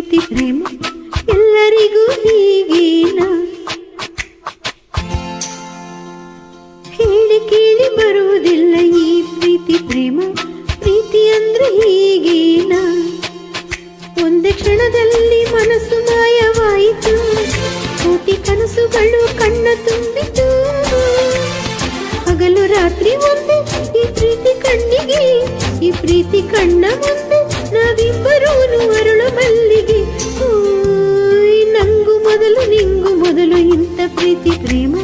ಪ್ರೀತಿ ಪ್ರೇಮ ಎಲ್ಲರಿಗೂ ಹೀಗೇನಾ? ಹೇಳಿ ಕೇಳಿ ಬರುವುದಿಲ್ಲ ಈ ಪ್ರೀತಿ ಪ್ರೇಮ, ಪ್ರೀತಿ ಅಂದ್ರೆ ಹೀಗೇನಾ? ಒಂದೇ ಕ್ಷಣದಲ್ಲಿ ಮನಸ್ಸು ಮಾಯವಾಯಿತು, ಕೋಟಿ ಕನಸುಗಳು ಕಣ್ಣ ತುಂಬಿತು. ಹಗಲು ರಾತ್ರಿ ಒಂದೇ ಈ ಪ್ರೀತಿ ಕಣ್ಣಿಗೆ, ಈ ಪ್ರೀತಿ ಕಣ್ಣ ಮುಂದೆ ನಾವಿಬ್ಬರೂ ಅರಳು ಮಲ್ಲಿಗೆ. ನಂಗು ಮೊದಲು ನಿಂಗು ಮೊದಲು ಇಂಥ ಪ್ರೀತಿ ಪ್ರೇಮ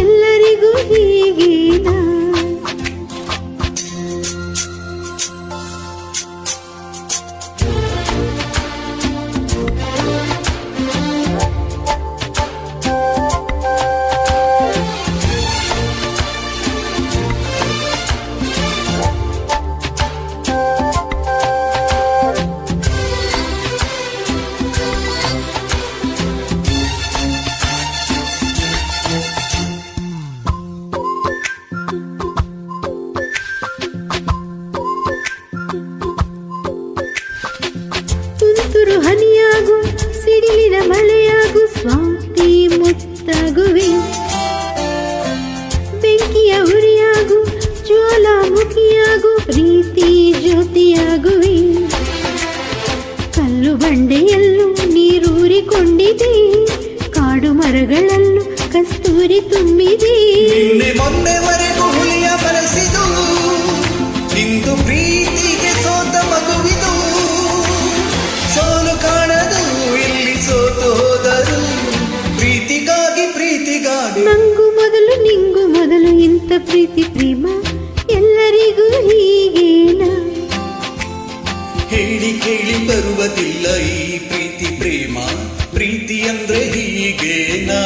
ಎಲ್ಲರಿಗೂ ಹೀಗೇನಾ? ತುಂತುರು ಹನಿಯಾಗು, ಸಿಡಿಲಿನ ಮಳೆಯಾಗು, ಸ್ವಾತಿ ಮುತ್ತಾಗುವೆ. ಬೆಂಕಿಯ ಉರಿಯಾಗು, ಜ್ವಾಲಾಮುಖಿಯಾಗು, ಪ್ರೀತಿ ಜ್ಯೋತಿಯಾಗುವೆ. ಕಲ್ಲು ಬಂಡೆಯಲ್ಲೂ ನೀರೂರಿಕೊಂಡಿದೆ, ಕಾಡು ಮರಗಳಲ್ಲೂ ಕಸ್ತೂರಿ ತುಂಬಿದೆ. ಮೊನ್ನೆವರೆಗೂ ಹುಲಿಯ ಬರೆಸಿದು, ಇಂದು ಪ್ರೀತಿಗೆ ಸೋತ ಮಗುವಿದು. ಸೋಲು ಕಾಣದು ಇಲ್ಲಿ ಸೋತು ಹೋದರು, ಪ್ರೀತಿಗಾಗಿ ಪ್ರೀತಿಗಾಗಿ. ನಂಗು ಮೊದಲು ನಿಂಗು ಮೊದಲು ಇಂಥ ಪ್ರೀತಿ ಪ್ರೇಮ ಎಲ್ಲರಿಗೂ ಹೀಗೇನಾ? ಹೇಳಿ ಕೇಳಿ ಬರುವುದಿಲ್ಲ ಈ ಪ್ರೀತಿ ಪ್ರೇಮ, ಪ್ರೀತಿ ಅಂದ್ರೆ ಹೀಗೇನಾ?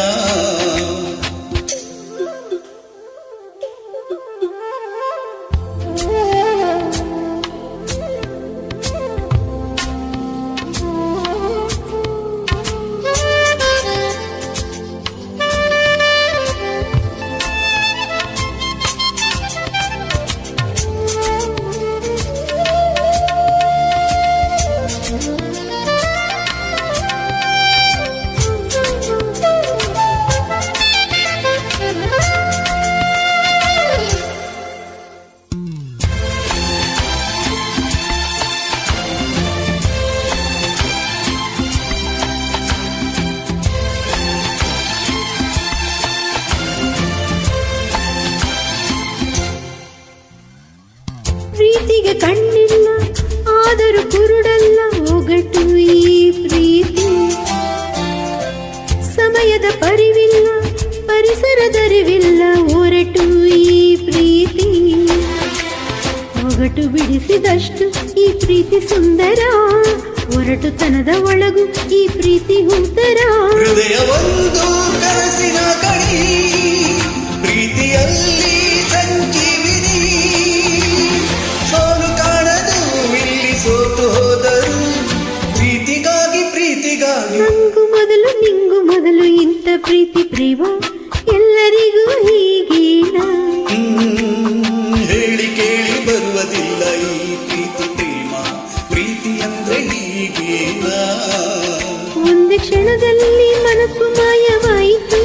ಪ್ರೀತಿಗೆ ಕಣ್ಣಿಲ್ಲ ಆದರೂ ಕುರುಡಲ್ಲ, ಒಗಟು ಈ ಪ್ರೀತಿ. ಸಮಯದ ಪರಿವಿಲ್ಲ, ಪರಿಸರದರಿವಿಲ್ಲ, ಒರಟು ಈ ಪ್ರೀತಿ. ಒಗಟು ಬಿಡಿಸಿದಷ್ಟು ಈ ಪ್ರೀತಿ ಸುಂದರ, ಒರಟುತನದ ಒಳಗು ಈ ಪ್ರೀತಿ ಹುಂತರ. ಹೃದಯ ಒಂದು ಕನಸಿನ ಕಣಿ, ಪ್ರೀತಿಯಲ್ಲಿ ಸಂಜೀವಿನಿ. ಸೋಲು ಕಾಣದು ಇಲ್ಲಿ ಸೋತು ಹೋದರು, ಪ್ರೀತಿಗಾಗಿ ಪ್ರೀತಿಗಾಗಿ. ನಂಗು ಮೊದಲು ನಿಂಗು ಮೊದಲು ಇಂಥ ಪ್ರೀತಿ ಪ್ರೇಮ ಎಲ್ಲರಿಗೂ ಹೀಗೇನಾ? ಹೇಳಿ ಕೇಳಿ ಬರುವುದಿಲ್ಲ ಈ ಪ್ರೀತಿ ಪ್ರೇಮ, ಪ್ರೀತಿ ಅಂದ್ರೆ ಹೀಗೇನಾ? ಒಂದು ಕ್ಷಣದಲ್ಲಿ ಮನಸ್ಸು ಮಾಯವಾಯಿತು,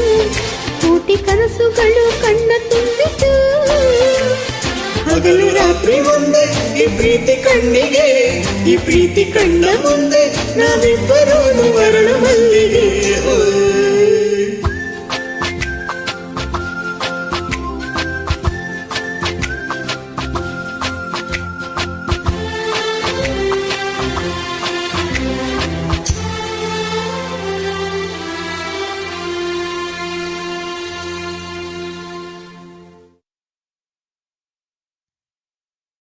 ಕೋಟಿ ಕನಸುಗಳು ಕಣ್ಣ ತುಂಬಿತು. ಹಗಲು ರಾತ್ರಿ ಒಂದೇ ಈ ಪ್ರೀತಿ ಕಣ್ಣಿಗೆ, ಈ ಪ್ರೀತಿ ಕಣ್ಣ ಮುಂದೆ ನಾವಿಬ್ಬರೂ ಅರಳು ಮಲ್ಲಿಗೆ.